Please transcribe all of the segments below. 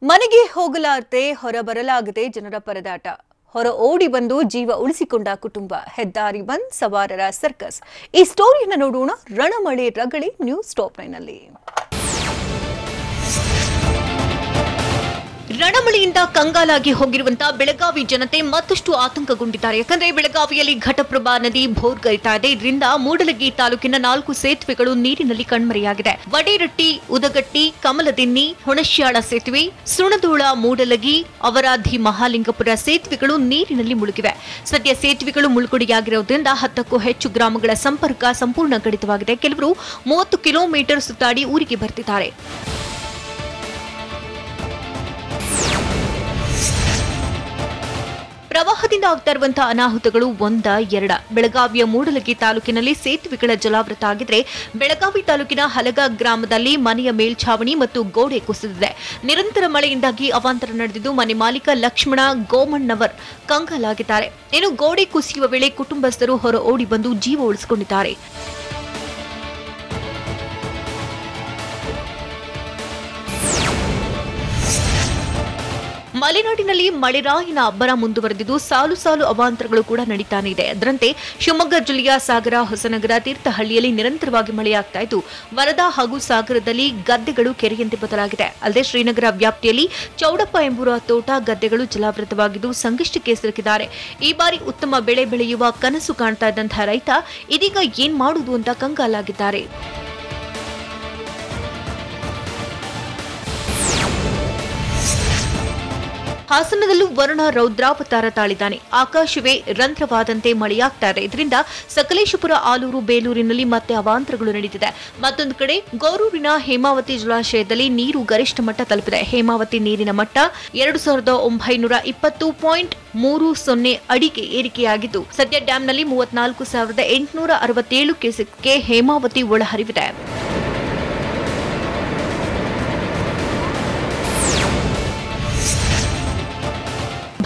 ಮನೆಗೆ ಹೋಗಲಾರದೆ ಹೊರಬರಲಾಗದೆ ಜನರ ಪರದಾಟ. ಹೊರ ಓಡಿ ಬಂದು ಜೀವ ಉಳಿಸಿಕೊಂಡ ಕುಟುಂಬ. ಹೆದ್ದಾರಿ ಬಂದ್, ಸವಾರರ ಸರ್ಕಸ್. ಈ ಸ್ಟೋರಿಯನ್ನು ನೋಡೋಣ ರಣಮಳೆ ರಗಳಿ ನ್ಯೂಸ್ ಟಾಪ್ 9 ನಲ್ಲಿ. ರಣಮಳೆಯಿಂದ ಕಂಗಾಲಾಗಿ ಹೋಗಿರುವಂತಹ ಬೆಳಗಾವಿ ಜನತೆ ಮತ್ತಷ್ಟು ಆತಂಕಗೊಂಡಿದ್ದಾರೆ. ಯಾಕಂದ್ರೆ ಬೆಳಗಾವಿಯಲ್ಲಿ ಘಟಪ್ರಭಾ ನದಿ ಭೋರ್ಗರಿತಾ ಇದೆ. ಇದರಿಂದ ಮೂಡಲಗಿ ತಾಲೂಕಿನ 4 ಸೇತುವೆಗಳು ನೀರಿನಲ್ಲಿ ಕಣ್ಮರೆಯಾಗಿದೆ. ವಡೇರಟ್ಟಿ, ಉದಗಟ್ಟಿ, ಕಮಲದಿನ್ನಿ, ಹುಣಶ್ಯಾಳ ಸೇತುವೆ, ಸುಣದೋಳ, ಮೂಡಲಗಿ, ಅವರಾಧಿ, ಮಹಾಲಿಂಗಪುರ ಸೇತುವೆಗಳು ನೀರಿನಲ್ಲಿ ಮುಳುಗಿವೆ. ಸದ್ಯ ಸೇತುವೆಗಳು ಮುಳುಗಡೆಯಾಗಿರುವುದರಿಂದ 10ಕ್ಕೂ ಹೆಚ್ಚು ಗ್ರಾಮಗಳ ಸಂಪರ್ಕ ಸಂಪೂರ್ಣ ಕಡಿತವಾಗಿದೆ. ಕೆಲವರು 30 ಕಿಲೋಮೀಟರ್ ಸುತ್ತಾಡಿ ಊರಿಗೆ ಬರ್ತಿದ್ದಾರೆ. ಪ್ರವಾಹದಿಂದ ಆಗ್ತಾ ಇರುವಂತಹ ಅನಾಹುತಗಳು ಒಂದ-ಎರಡ. ಬೆಳಗಾವಿಯ ಮೂಡಲಗಿ ತಾಲೂಕಿನಲ್ಲಿ ಸೇತುವೆಗಳ ಜಲಾವೃತ ಆಗಿದ್ರೆ, ಬೆಳಗಾವಿ ತಾಲೂಕಿನ ಹಲಗ ಗ್ರಾಮದಲ್ಲಿ ಮನೆಯ ಮೇಲ್ಛಾವಣಿ ಮತ್ತು ಗೋಡೆ ಕುಸಿದಿದೆ. ನಿರಂತರ ಮಳೆಯಿಂದಾಗಿ ಅವಾಂತರ ನಡೆದಿದ್ದು, ಮನೆ ಮಾಲೀಕ ಲಕ್ಷ್ಮಣ ಗೋಮಣ್ಣವರ್ ಕಂಗಾಲಾಗಿದ್ದಾರೆ. ಇನ್ನು ಗೋಡೆ ಕುಸಿಯುವ ವೇಳೆ ಕುಟುಂಬಸ್ಥರು ಹೊರ ಓಡಿ ಬಂದು ಜೀವ ಉಳಿಸಿಕೊಂಡಿದ್ದಾರೆ. ಮಲೆನಾಡಿನಲ್ಲಿ ಮಳೆರಾಯಿನ ಅಬ್ಬರ ಮುಂದುವರೆದಿದ್ದು, ಸಾಲು ಸಾಲು ಅವಾಂತರಗಳು ಕೂಡ ನಡೀತಾನೆ ಇದೆ. ಅದರಂತೆ ಶಿವಮೊಗ್ಗ ಜಿಲ್ಲೆಯ ಸಾಗರ, ಹೊಸನಗರ, ತೀರ್ಥಹಳ್ಳಿಯಲ್ಲಿ ನಿರಂತರವಾಗಿ ಮಳೆಯಾಗ್ತಾ ಇದ್ದು, ವರದಾ ಹಾಗೂ ಸಾಗರದಲ್ಲಿ ಗದ್ದೆಗಳು ಕೆರೆಯಂತೆ ಬದಲಾಗಿದೆ. ಅಲ್ಲದೆ ಶ್ರೀನಗರ ವ್ಯಾಪ್ತಿಯಲ್ಲಿ ಚೌಡಪ್ಪ ಎಂಬುವರ ತೋಟ, ಗದ್ದೆಗಳು ಜಲಾವೃತವಾಗಿದ್ದು ಸಂಕಷ್ಟಕ್ಕೆ ಸಿಲುಕಿದ್ದಾರೆ. ಈ ಬಾರಿ ಉತ್ತಮ ಬೆಳೆ ಬೆಳೆಯುವ ಕನಸು ಕಾಣ್ತಾ ಇದ್ದಂತಹ ರೈತ ಇದೀಗ ಏನ್ ಮಾಡುವುದು ಅಂತ ಕಂಗಾಲಾಗಿದ್ದಾರೆ. ಹಾಸನದಲ್ಲೂ ವರುಣ ರೌದ್ರಾವತಾರ ತಾಳಿದ್ದಾನೆ. ಆಕಾಶವೇ ರಂಧ್ರವಾದಂತೆ ಮಳೆಯಾಗ್ತಾ ಇದೆ. ಇದರಿಂದ ಸಕಲೇಶಪುರ, ಆಲೂರು, ಬೇಲೂರಿನಲ್ಲಿ ಮತ್ತೆ ಅವಾಂತರಗಳು ನಡೆದಿದೆ. ಮತ್ತೊಂದು ಕಡೆ ಗೋರೂರಿನ ಹೇಮಾವತಿ ಜಲಾಶಯದಲ್ಲಿ ನೀರು ಗರಿಷ್ಠ ಮಟ್ಟ ತಲುಪಿದೆ. ಹೇಮಾವತಿ ನೀರಿನ ಮಟ್ಟ 2920.30 ಅಡಿಗೆ ಏರಿಕೆಯಾಗಿದ್ದು, ಸದ್ಯ ಡ್ಯಾಂನಲ್ಲಿ 34,867 ಕ್ಯೂಸೆಕ್ಗೆ ಹೇಮಾವತಿ ಒಳಹರಿವಿದೆ.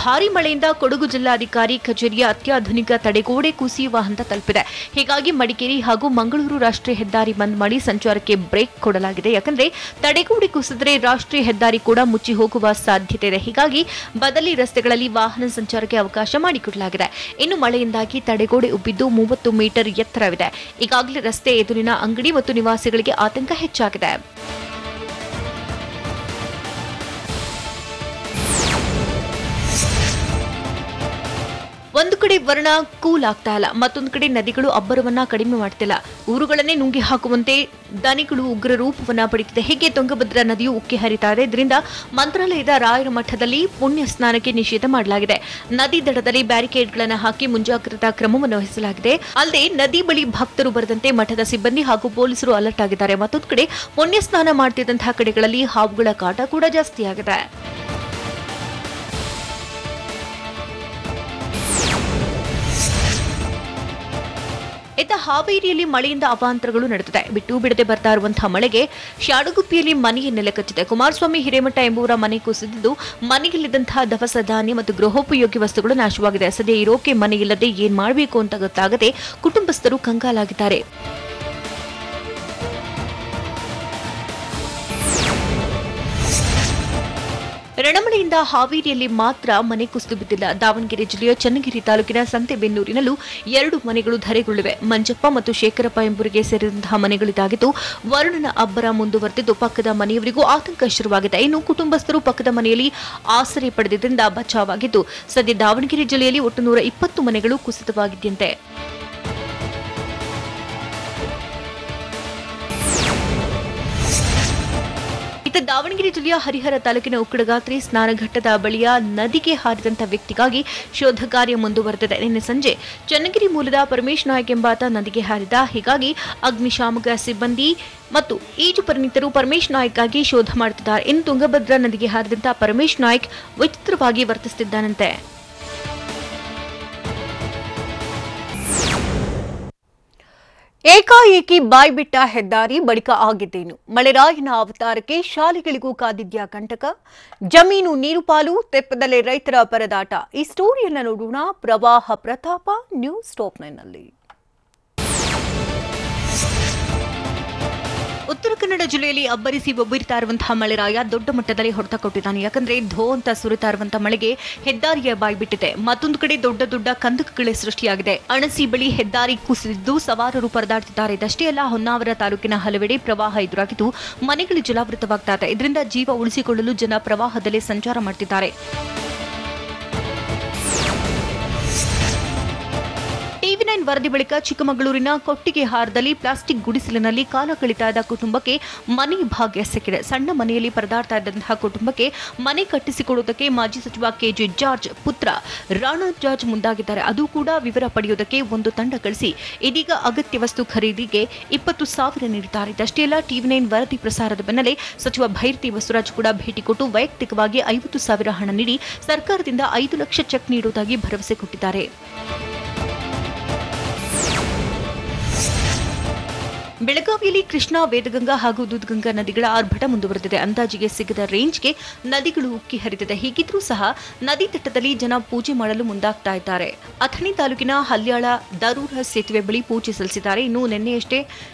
ಭಾರೀ ಮಳೆಯಿಂದ ಕೊಡಗು ಜಿಲ್ಲಾಧಿಕಾರಿ ಕಚೇರಿಯ ಅತ್ಯಾಧುನಿಕ ತಡೆಗೋಡೆ ಕುಸಿಯುವ ಹಂತ ತಲುಪಿದೆ. ಹೀಗಾಗಿ ಮಡಿಕೇರಿ ಹಾಗೂ ಮಂಗಳೂರು ರಾಷ್ಟ್ರೀಯ ಹೆದ್ದಾರಿ ಬಂದ್ ಮಾಡಿ ಸಂಚಾರಕ್ಕೆ ಬ್ರೇಕ್ ಕೊಡಲಾಗಿದೆ. ಯಾಕಂದ್ರೆ ತಡೆಗೋಡೆ ಕುಸಿದ್ರೆ ರಾಷ್ಟ್ರೀಯ ಹೆದ್ದಾರಿ ಕೂಡ ಮುಚ್ಚಿ ಹೋಗುವ ಸಾಧ್ಯತೆ ಇದೆ. ಹೀಗಾಗಿ ಬದಲಿ ರಸ್ತೆಗಳಲ್ಲಿ ವಾಹನ ಸಂಚಾರಕ್ಕೆ ಅವಕಾಶ ಮಾಡಿಕೊಡಲಾಗಿದೆ. ಇನ್ನು ಮಳೆಯಿಂದಾಗಿ ತಡೆಗೋಡೆ ಉಬ್ಬಿದ್ದು 30 ಮೀಟರ್ ಎತ್ತರವಿದೆ. ಈಗಾಗಲೇ ರಸ್ತೆ ಎದುರಿನ ಅಂಗಡಿ ಮತ್ತು ನಿವಾಸಿಗಳಿಗೆ ಆತಂಕ ಹೆಚ್ಚಾಗಿದೆ. ಒಂದು ಕಡೆ ವರ್ಣ ಕೂಲ್ ಆಗ್ತಾ ಇಲ್ಲ, ಮತ್ತೊಂದು ಕಡೆ ನದಿಗಳು ಅಬ್ಬರವನ್ನ ಕಡಿಮೆ ಮಾಡ್ತಿಲ್ಲ. ಊರುಗಳನ್ನೇ ನುಂಗಿ ಹಾಕುವಂತೆ ದನಿಗಳು ಉಗ್ರ ರೂಪವನ್ನ ಪಡೆದಿದೆ. ಹೀಗೆ ತುಂಗಭದ್ರಾ ನದಿಯು ಉಕ್ಕಿ ಹರಿತಾ ಇದೆ. ಇದರಿಂದ ಮಂತ್ರಾಲಯದ ರಾಯರ ಮಠದಲ್ಲಿ ಪುಣ್ಯ ಸ್ನಾನಕ್ಕೆ ನಿಷೇಧ ಮಾಡಲಾಗಿದೆ. ನದಿ ದಡದಲ್ಲಿ ಬ್ಯಾರಿಕೇಡ್ಗಳನ್ನು ಹಾಕಿ ಮುಂಜಾಗ್ರತಾ ಕ್ರಮವನ್ನು ವಹಿಸಲಾಗಿದೆ. ಅಲ್ಲದೆ ನದಿ ಬಳಿ ಭಕ್ತರು ಬರದಂತೆ ಮಠದ ಸಿಬ್ಬಂದಿ ಹಾಗೂ ಪೊಲೀಸರು ಅಲರ್ಟ್ ಆಗಿದ್ದಾರೆ. ಮತ್ತೊಂದು ಕಡೆ ಪುಣ್ಯ ಸ್ನಾನ ಮಾಡ್ತಿದ್ದಂತಹ ಕಡೆಗಳಲ್ಲಿ ಹಾವುಗಳ ಕಾಟ ಕೂಡ ಜಾಸ್ತಿಯಾಗಿದೆ. ಇತ್ತ ಹಾವೇರಿಯಲ್ಲಿ ಮಳೆಯಿಂದ ಅವಾಂತರಗಳು ನಡೆದಿದೆ. ಬಿಟ್ಟು ಬಿಡದೆ ಬರ್ತಾ ಇರುವಂತಹ ಮಳೆಗೆ ಶಾಡುಗುಪ್ಪಿಯಲ್ಲಿ ಮನೆಯ ನೆಲೆಕಚ್ಚಿದೆ. ಕುಮಾರಸ್ವಾಮಿ ಹಿರೇಮಠ ಎಂಬುವರ ಮನೆ ಕುಸಿದಿದ್ದು, ಮನೆಯಲ್ಲಿದ್ದಂತಹ ದವಸ ಧಾನ್ಯ ಮತ್ತು ಗೃಹೋಪಯೋಗಿ ವಸ್ತುಗಳು ನಾಶವಾಗಿದೆ. ಸದ್ಯ ಇರೋಕೆ ಮನೆಯಿಲ್ಲದೆ ಏನ್ ಮಾಡಬೇಕು ಅಂತ ಗೊತ್ತಾಗದೆ ಕುಟುಂಬಸ್ಥರು ಕಂಗಾಲಾಗಿದ್ದಾರೆ. ರಣಮಳೆಯಿಂದ ಹಾವೇರಿಯಲ್ಲಿ ಮಾತ್ರ ಮನೆ ಕುಸಿದು ಬಿದ್ದಿಲ್ಲ. ದಾವಣಗೆರೆ ಜಿಲ್ಲೆಯ ಚನ್ನಗಿರಿ ತಾಲೂಕಿನ ಸಂತೆಬೆನ್ನೂರಿನಲ್ಲೂ 2 ಮನೆಗಳು ಧರೆಗುರುಳಿವೆ. ಮಂಜಪ್ಪ ಮತ್ತು ಶೇಖರಪ್ಪ ಎಂಬುವರಿಗೆ ಸೇರಿದಂತಹ ಮನೆಗಳಿದಾಗಿದ್ದು, ವರುಣನ ಅಬ್ಬರ ಮುಂದುವರೆದಿದ್ದು ಪಕ್ಕದ ಮನೆಯವರಿಗೂ ಆತಂಕ ಶುರುವಾಗಿದೆ. ಇನ್ನು ಕುಟುಂಬಸ್ಥರು ಪಕ್ಕದ ಮನೆಯಲ್ಲಿ ಆಸರೆ ಪಡೆದಿದ್ದರಿಂದ ಬಚಾವಾಗಿದ್ದು, ಸದ್ಯ ದಾವಣಗೆರೆ ಜಿಲ್ಲೆಯಲ್ಲಿ ಒಟ್ಟು 120 ಮನೆಗಳು ಕುಸಿತವಾಗಿದ್ದಂತೆ. ಇತ್ತ ದಾವಣಗೆರೆ ಜಿಲ್ಲೆಯ ಹರಿಹರ ತಾಲೂಕಿನ ಉಕ್ಕಡಗಾತ್ರಿ ಸ್ನಾನಘಟ್ಟದ ಬಳಿಯ ನದಿಗೆ ಹಾರಿದಂತಹ ವ್ಯಕ್ತಿಗಾಗಿ ಶೋಧ ಕಾರ್ಯ ಮುಂದುವರೆದಿದೆ. ನಿನ್ನೆ ಸಂಜೆ ಚನ್ನಗಿರಿ ಮೂಲದ ಪರಮೇಶ್ ನಾಯ್ಕ್ ಎಂಬಾತ ನದಿಗೆ ಹಾರಿದ. ಹೀಗಾಗಿ ಅಗ್ನಿಶಾಮಕ ಸಿಬ್ಬಂದಿ ಮತ್ತು ಈಜು ಪರಿಣಿತರು ಪರಮೇಶ್ ನಾಯ್ಕ್ಗಾಗಿ ಶೋಧ ಮಾಡುತ್ತಿದ್ದಾರೆ. ಇನ್ನು ತುಂಗಭದ್ರಾ ನದಿಗೆ ಹಾರಿದಂತಹ ಪರಮೇಶ್ ನಾಯ್ಕ್ ವಿಚಿತ್ರವಾಗಿ ವರ್ತಿಸುತ್ತಿದ್ದಾನಂತೆ. ಏಕಾಏಕಿ ಬಾಯ್ಬಿಟ್ಟ ಹೆದ್ದಾರಿ ಬಳಿಕ ಆಗಿದ್ದೇನು? ಮಳೆರಾಯನ ಅವತಾರಕ್ಕೆ ಶಾಲೆಗಳಿಗೂ ಕಾದಿದ್ಯಾ ಕಂಟಕ? ಜಮೀನು ನೀರು ಪಾಲು, ತೆಪ್ಪದಲ್ಲೇ ರೈತರ ಪರದಾಟ. ಈ ಸ್ಟೋರಿಯನ್ನು ನೋಡೋಣ ಪ್ರವಾಹ ಪ್ರತಾಪ ನ್ಯೂಸ್ ಟಾಪ್ 9 ನಲ್ಲಿ. ಉತ್ತರ ಕನ್ನಡ ಜಿಲ್ಲೆಯಲ್ಲಿ ಅಬ್ಬರಿಸಿ ಬೊಬ್ಬಿರ್ತಾ ಇರುವಂತಹ ಮಳೆರಾಯ ದೊಡ್ಡ ಮಟ್ಟದಲ್ಲಿ ಹೊಡೆತ ಕೊಟ್ಟಿದ್ದಾನೆ. ಯಾಕಂದ್ರೆ ಧೋ ಅಂತ ಸುರಿತಾ ಇರುವಂತಹ ಮಳೆಗೆ ಹೆದ್ದಾರಿಯ ಬಾಯ್ಬಿಟ್ಟಿದೆ. ಮತ್ತೊಂದು ಕಡೆ ದೊಡ್ಡ ದೊಡ್ಡ ಕಂದಕಗಳೇ ಸೃಷ್ಟಿಯಾಗಿದೆ. ಅಣಸಿ ಬಳಿ ಹೆದ್ದಾರಿ ಕುಸಿದಿದ್ದು ಸವಾರರು ಪರದಾಡ್ತಿದ್ದಾರೆ. ಇದಷ್ಟೇ ಅಲ್ಲ, ಹೊನ್ನಾವರ ತಾಲೂಕಿನ ಹಲವೆಡೆ ಪ್ರವಾಹ ಎದುರಾಗಿದ್ದು ಮನೆಗಳು ಜಲಾವೃತವಾಗ್ತಾ ಇದೆ. ಇದರಿಂದ ಜೀವ ಉಳಿಸಿಕೊಳ್ಳಲು ಜನ ಪ್ರವಾಹದಲ್ಲೇ ಸಂಚಾರ ಮಾಡ್ತಿದ್ದಾರೆ. ಟಿವಿ9 ವರದಿ ಬಳಿಕ ಚಿಕ್ಕಮಗಳೂರಿನ ಕೊಟ್ಟಿಗೆಹಾರದಲ್ಲಿ ಪ್ಲಾಸ್ಟಿಕ್ ಗುಡಿಸಲಿನಲ್ಲಿ ಕಾಲ ಕಳೀತಾ ಇದ್ದ ಕುಟುಂಬಕ್ಕೆ ಮನೆ ಭಾಗ್ಯ ಸಿಕ್ಕಿದೆ. ಸಣ್ಣ ಮನೆಯಲ್ಲಿ ಪರದಾಡ್ತಾ ಇದ್ದಂತಹ ಕುಟುಂಬಕ್ಕೆ ಮನೆ ಕಟ್ಟಿಸಿಕೊಡುವುದಕ್ಕೆ ಮಾಜಿ ಸಚಿವ ಕೆಜೆ ಜಾರ್ಜ್ ಪುತ್ರ ರಾಣಾ ಜಾರ್ಜ್ ಮುಂದಾಗಿದ್ದಾರೆ. ಅದು ಕೂಡ ವಿವರ ಪಡೆಯುವುದಕ್ಕೆ ಒಂದು ತಂಡ ಕಳಿಸಿ ಇದೀಗ ಅಗತ್ಯ ವಸ್ತು ಖರೀದಿಗೆ 20,000 ನೀಡಿದ್ದಾರೆ. ಇದಷ್ಟೇ ಅಲ್ಲ, ಟಿವಿ9 ವರದಿ ಪ್ರಸಾರದ ಬೆನ್ನಲ್ಲೇ ಸಚಿವ ಭೈರತಿ ಬಸವರಾಜ್ ಕೂಡ ಭೇಟಿ ಕೊಟ್ಟು ವೈಯಕ್ತಿಕವಾಗಿ 50,000 ಹಣ ನೀಡಿ ಸರ್ಕಾರದಿಂದ 5 ಲಕ್ಷ ಚೆಕ್ ನೀಡುವುದಾಗಿ ಭರವಸೆ ಕೊಟ್ಟಿದ್ದಾರೆ. ಬೆಳಗಾವಿಯಲ್ಲಿ ಕೃಷ್ಣಾ, ವೇದಗಂಗಾ ಹಾಗೂ ದೂಧಗಂಗಾ ನದಿಗಳ ಆರ್ಭಟ ಮುಂದುವರೆದಿದೆ. ಅಂದಾಜಿಗೆ ಸಿಗದ ರೇಂಜ್ಗೆ ನದಿಗಳು ಉಕ್ಕಿ ಹರಿದಿದೆ. ಹೀಗಿದ್ರೂ ಸಹ ನದಿ ತಟ್ಟದಲ್ಲಿ ಜನ ಪೂಜೆ ಮಾಡಲು ಮುಂದಾಗ್ತಾ ಇದ್ದಾರೆ. ಅಥಣಿ ತಾಲೂಕಿನ ಹಲ್ಯಾಳ ದರೂರ ಸೇತುವೆ ಬಳಿ ಪೂಜೆ ಸಲ್ಲಿಸಿದ್ದಾರೆ. ಇನ್ನು ನಿನ್ನೆಯಷ್ಟೇ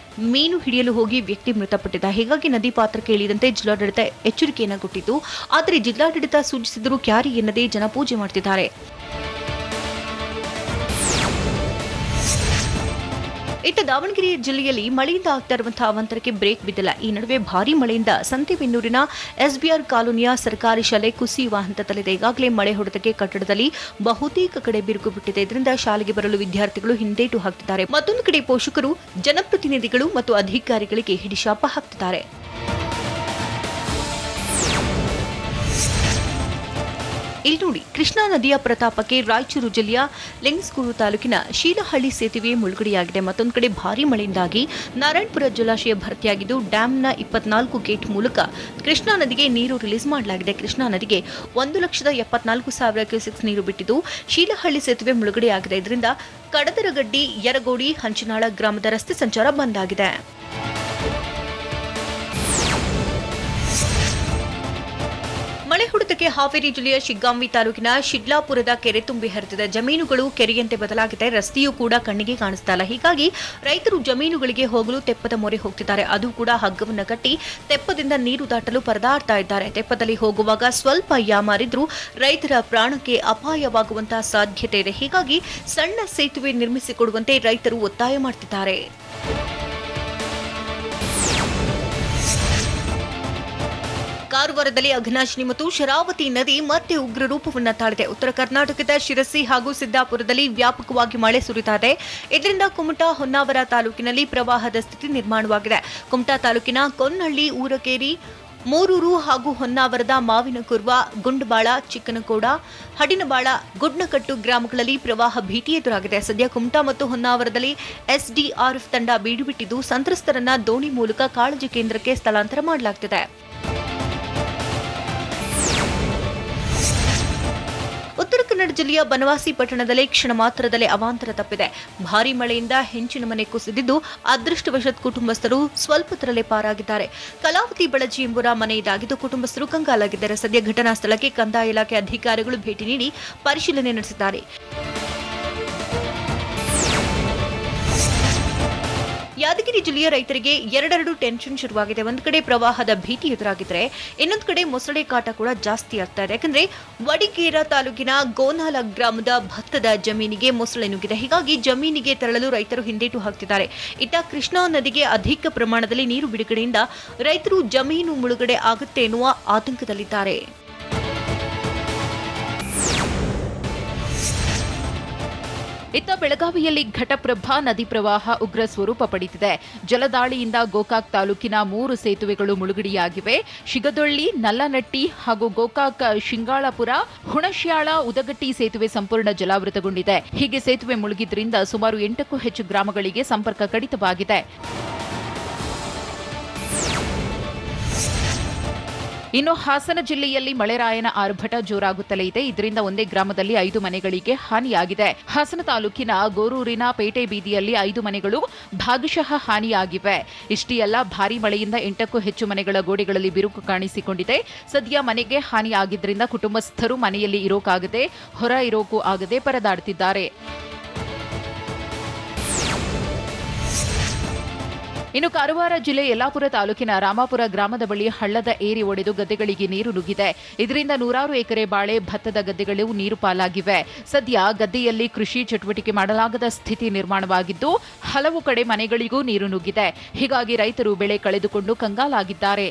ಮೀನು ಹಿಡಿಯಲು ಹೋಗಿ ವ್ಯಕ್ತಿ ಮೃತಪಟ್ಟಿದ್ದ. ಹೀಗಾಗಿ ನದಿ ಪಾತ್ರಕ್ಕೆ ಇಳಿದಂತೆ ಜಿಲ್ಲಾಡಳಿತ ಎಚ್ಚರಿಕೆಯನ್ನು ಕೊಟ್ಟಿತ್ತು. ಆದರೆ ಜಿಲ್ಲಾಡಳಿತ ಸೂಚಿಸಿದರೂ ಕ್ಯಾರಿ ಎನ್ನದೇ ಜನ ಪೂಜೆ ಮಾಡ್ತಿದ್ದಾರೆ. ಇತ್ತ ದಾವಣಗೆರೆ ಜಿಲ್ಲೆಯಲ್ಲಿ ಮಳೆಯಿಂದ ಆಗ್ತಾ ಇರುವಂತಹ ಅವಾಂತರಕ್ಕೆ ಬ್ರೇಕ್ ಬಿದ್ದಿಲ್ಲ. ಈ ನಡುವೆ ಭಾರೀ ಮಳೆಯಿಂದ ಸಂತೆಬೆನ್ನೂರಿನ ಎಸ್ಬಿಆರ್ ಕಾಲೋನಿಯ ಸರ್ಕಾರಿ ಶಾಲೆ ಕುಸಿಯುವ ಹಂತದಲ್ಲಿದೆ. ಈಗಾಗಲೇ ಮಳೆ ಹೊಡೆತಕ್ಕೆ ಕಟ್ಟಡದಲ್ಲಿ ಬಹುತೇಕ ಕಡೆ ಬಿರುಕು ಬಿಟ್ಟಿದೆ. ಇದರಿಂದ ಶಾಲೆಗೆ ಬರಲು ವಿದ್ಯಾರ್ಥಿಗಳು ಹಿಂದೇಟು ಹಾಕ್ತಿದ್ದಾರೆ. ಮತ್ತೊಂದು ಕಡೆ ಪೋಷಕರು ಜನಪ್ರತಿನಿಧಿಗಳು ಮತ್ತು ಅಧಿಕಾರಿಗಳಿಗೆ ಹಿಡಿಶಾಪ ಹಾಕ್ತಿದ್ದಾರೆ. ಇಲ್ಲಿ ನೋಡಿ, ಕೃಷ್ಣಾ ನದಿಯ ಪ್ರತಾಪಕ್ಕೆ ರಾಯಚೂರು ಜಿಲ್ಲೆಯ ಲಿಂಗಸ್ಗೂರು ತಾಲೂಕಿನ ಶೀಲಹಳ್ಳಿ ಸೇತುವೆ ಮುಳುಗಡೆಯಾಗಿದೆ. ಮತ್ತೊಂದು ಕಡೆ ಭಾರೀ ಮಳೆಯಿಂದಾಗಿ ನಾರಾಯಣಪುರ ಜಲಾಶಯ ಭರ್ತಿಯಾಗಿದ್ದು ಡ್ಯಾಂನ 24 ಗೇಟ್ ಮೂಲಕ ಕೃಷ್ಣಾ ನದಿಗೆ ನೀರು ರಿಲೀಸ್ ಮಾಡಲಾಗಿದೆ. ಕೃಷ್ಣಾ ನದಿಗೆ 1,74,000 ಕ್ಯೂಸೆಕ್ಸ್ ನೀರು ಬಿಟ್ಟಿದ್ದು ಶೀಲಹಳ್ಳಿ ಸೇತುವೆ ಮುಳುಗಡೆಯಾಗಿದೆ. ಇದರಿಂದ ಕಡದರಗಡ್ಡಿ, ಯರಗೋಡಿ, ಹಂಚನಾಳ ಗ್ರಾಮದ ರಸ್ತೆ ಸಂಚಾರ ಬಂದ್ ಆಗಿದೆ. ಮಳೆ ಹೊಡೆತಕ್ಕೆ ಹಾವೇರಿ ಜಿಲ್ಲೆಯ ಶಿಗ್ಗಾಂವಿ ತಾಲೂಕಿನ ಶಿಡ್ಲಾಪುರದ ಕೆರೆ ತುಂಬಿ ಹರಿದಿದೆ. ಜಮೀನುಗಳು ಕೆರೆಯಂತೆ ಬದಲಾಗಿದೆ. ರಸ್ತೆಯೂ ಕೂಡ ಕಣ್ಣಿಗೆ ಕಾಣಿಸ್ತಾ ಇಲ್ಲ. ಹೀಗಾಗಿ ರೈತರು ಜಮೀನುಗಳಿಗೆ ಹೋಗಲು ತೆಪ್ಪದ ಮೊರೆ ಹೋಗ್ತಿದ್ದಾರೆ. ಅದು ಕೂಡ ಹಗ್ಗವನ್ನು ಕಟ್ಟಿ ತೆಪ್ಪದಿಂದ ನೀರು ದಾಟಲು ಪರದಾಡ್ತಾ ಇದ್ದಾರೆ. ತೆಪ್ಪದಲ್ಲಿ ಹೋಗುವಾಗ ಸ್ವಲ್ಪ ಯಾಮಾರಿದ್ರೂ ರೈತರ ಪ್ರಾಣಕ್ಕೆ ಅಪಾಯವಾಗುವಂತಹ ಸಾಧ್ಯತೆ ಇದೆ. ಹೀಗಾಗಿ ಸಣ್ಣ ಸೇತುವೆ ನಿರ್ಮಿಸಿಕೊಡುವಂತೆ ರೈತರು ಒತ್ತಾಯ ಮಾಡ್ತಿದ್ದಾರೆ. ಕಾರವಾರದಲ್ಲಿ ಅಘನಾಶಿನಿ ಮತ್ತು ಶರಾವತಿ ನದಿ ಮತ್ತೆ ಉಗ್ರ ರೂಪವನ್ನು ತಾಳಿದೆ. ಉತ್ತರ ಕರ್ನಾಟಕದ ಶಿರಸಿ ಹಾಗೂ ಸಿದ್ದಾಪುರದಲ್ಲಿ ವ್ಯಾಪಕವಾಗಿ ಮಳೆ ಸುರಿತಾ ಇದೆ. ಇದರಿಂದ ಕುಮಟಾ, ಹೊನ್ನಾವರ ತಾಲೂಕಿನಲ್ಲಿ ಪ್ರವಾಹದ ಸ್ಥಿತಿ ನಿರ್ಮಾಣವಾಗಿದೆ. ಕುಮಟಾ ತಾಲೂಕಿನ ಕೊನ್ನಹಳ್ಳಿ, ಊರಕೇರಿ, ಮೂರೂರು ಹಾಗೂ ಹೊನ್ನಾವರದ ಮಾವಿನಕುರ್ವ, ಗುಂಡಬಾಳ, ಚಿಕ್ಕನಕೋಡ, ಹಡಿನಬಾಳ, ಗುಡ್ನಕಟ್ಟು ಗ್ರಾಮಗಳಲ್ಲಿ ಪ್ರವಾಹ ಭೀತಿ ಎದುರಾಗಿದೆ. ಸದ್ಯ ಕುಮಟಾ ಮತ್ತು ಹೊನ್ನಾವರದಲ್ಲಿ ಎಸ್ಡಿಆರ್ಎಫ್ ತಂಡ ಬೀಡುಬಿಟ್ಟಿದ್ದು ಸಂತ್ರಸ್ತರನ್ನ ದೋಣಿ ಮೂಲಕ ಕಾಳಜಿ ಕೇಂದ್ರಕ್ಕೆ ಸ್ಥಳಾಂತರ ಮಾಡಲಾಗುತ್ತಿದೆ. ಉತ್ತರ ಕನ್ನಡ ಜಿಲ್ಲೆಯ ಬನವಾಸಿ ಪಟ್ಟಣದಲ್ಲಿ ಕ್ಷಣ ಮಾತ್ರದಲ್ಲೇ ಅವಾಂತರ ತಪ್ಪಿದೆ. ಭಾರೀ ಮಳೆಯಿಂದ ಹೆಂಚಿನ ಮನೆ ಕುಸಿದಿದ್ದು ಅದೃಷ್ಟವಶಾತ್ ಕುಟುಂಬಸ್ಥರು ಸ್ವಲ್ಪದರಲ್ಲೇ ಪಾರಾಗಿದ್ದಾರೆ. ಕಲಾವತಿ ಬಳಜಿ ಎಂಬುವರ ಮನೆ ಇದಾಗಿದ್ದು ಕುಟುಂಬಸ್ಥರು ಕಂಗಾಲಾಗಿದ್ದಾರೆ. ಸದ್ಯ ಘಟನಾ ಸ್ಥಳಕ್ಕೆ ಕಂದಾಯ ಇಲಾಖೆ ಅಧಿಕಾರಿಗಳು ಭೇಟಿ ನೀಡಿ ಪರಿಶೀಲನೆ ನಡೆಸಿದ್ದಾರೆ. ಯಾದಗಿರಿ ಜಿಲ್ಲೆಯ ರೈತರಿಗೆ ಎರಡೆರಡು ಟೆನ್ಷನ್ ಶುರುವಾಗಿದೆ. ಒಂದು ಕಡೆ ಪ್ರವಾಹದ ಭೀತಿ ಎದುರಾಗಿದ್ರೆ ಇನ್ನೊಂದು ಕಡೆ ಮೊಸಳೆ ಕಾಟ ಕೂಡ ಜಾಸ್ತಿ ಆಗ್ತಾ ಇದೆ. ಯಾಕಂದ್ರೆ ವಡಿಗೇರ ತಾಲೂಕಿನ ಗೋನಾಲ ಗ್ರಾಮದ ಭತ್ತದ ಜಮೀನಿಗೆ ಮೊಸಳೆ ನುಗ್ಗಿದೆ. ಹೀಗಾಗಿ ಜಮೀನಿಗೆ ತೆರಳಲು ರೈತರು ಹಿಂದೇಟು ಹಾಕ್ತಿದ್ದಾರೆ. ಇತ್ತ ಕೃಷ್ಣಾ ನದಿಗೆ ಅಧಿಕ ಪ್ರಮಾಣದಲ್ಲಿ ನೀರು ಬಿಡುಗಡೆಯಿಂದ ರೈತರು ಜಮೀನು ಮುಳುಗಡೆ ಆಗುತ್ತೆ ಎನ್ನುವ ಆತಂಕದಲ್ಲಿದ್ದಾರೆ. ಇತ್ತ ಬೆಳಗಾವಿಯಲ್ಲಿ ಘಟಪ್ರಭಾ ನದಿ ಪ್ರವಾಹ ಉಗ್ರ ಸ್ವರೂಪ ಪಡೆದಿದೆ. ಜಲದಾಳಿಯಿಂದ ಗೋಕಾಕ್ ತಾಲೂಕಿನ 3 ಸೇತುವೆಗಳು ಮುಳುಗಡೆಯಾಗಿವೆ. ಶಿಗದೊಳ್ಳಿ, ನಲ್ಲನಟ್ಟಿ ಹಾಗೂ ಗೋಕಾಕ್ ಶಿಂಗಾಳಪುರ, ಹುಣಶ್ಯಾಳ, ಉದಗಟ್ಟಿ ಸೇತುವೆ ಸಂಪೂರ್ಣ ಜಲಾವೃತಗೊಂಡಿದೆ. ಹೀಗೆ ಸೇತುವೆ ಮುಳುಗಿದ್ರಿಂದ ಸುಮಾರು 8ಕ್ಕೂ ಹೆಚ್ಚು ಗ್ರಾಮಗಳಿಗೆ ಸಂಪರ್ಕ ಕಡಿತವಾಗಿದೆ. ಇನ್ನು ಹಾಸನ ಜಿಲ್ಲೆಯಲ್ಲಿ ಮಳೆರಾಯನ ಆರ್ಭಟ ಜೋರಾಗುತ್ತಲೇ ಇದೆ. ಇದರಿಂದ ಒಂದೇ ಗ್ರಾಮದಲ್ಲಿ 5 ಮನೆಗಳಿಗೆ ಹಾನಿಯಾಗಿದೆ. ಹಾಸನ ತಾಲೂಕಿನ ಗೋರೂರಿನ ಪೇಟೆ ಬೀದಿಯಲ್ಲಿ 5 ಮನೆಗಳು ಭಾಗಶಃ ಹಾನಿಯಾಗಿವೆ. ಇಷ್ಟೇ ಅಲ್ಲ, ಭಾರೀ ಮಳೆಯಿಂದ 8ಕ್ಕೂ ಹೆಚ್ಚು ಮನೆಗಳ ಗೋಡೆಗಳಲ್ಲಿ ಬಿರುಕು ಕಾಣಿಸಿಕೊಂಡಿದೆ. ಸದ್ಯ ಮನೆಗೆ ಹಾನಿಯಾಗಿದ್ದರಿಂದ ಕುಟುಂಬಸ್ಥರು ಮನೆಯಲ್ಲಿ ಇರೋಕಾಗದೆ, ಹೊರ ಇರೋಕೂ ಆಗದೆ ಪರದಾಡುತ್ತಿದ್ದಾರೆ. ಇನ್ನು ಕಾರವಾರ ಜಿಲ್ಲೆ ಯಲ್ಲಾಪುರ ತಾಲೂಕಿನ ರಾಮಾಪುರ ಗ್ರಾಮದ ಬಳಿ ಹಳ್ಳದ ಏರಿ ಒಡೆದು ಗದ್ದೆಗಳಿಗೆ ನೀರು ನುಗ್ಗಿದೆ. ಇದರಿಂದ ನೂರಾರು ಎಕರೆ ಬಾಳೆ, ಭತ್ತದ ಗದ್ದೆಗಳು ನೀರು ಪಾಲಾಗಿವೆ. ಸದ್ಯ ಗದ್ದೆಯಲ್ಲಿ ಕೃಷಿ ಚಟುವಟಿಕೆ ಮಾಡಲಾಗದ ಸ್ಥಿತಿ ನಿರ್ಮಾಣವಾಗಿದ್ದು, ಹಲವು ಕಡೆ ಮನೆಗಳಿಗೂ ನೀರು ನುಗ್ಗಿದೆ. ಹೀಗಾಗಿ ರೈತರು ಬೆಳೆ ಕಳೆದುಕೊಂಡು ಕಂಗಾಲಾಗಿದ್ದಾರೆ.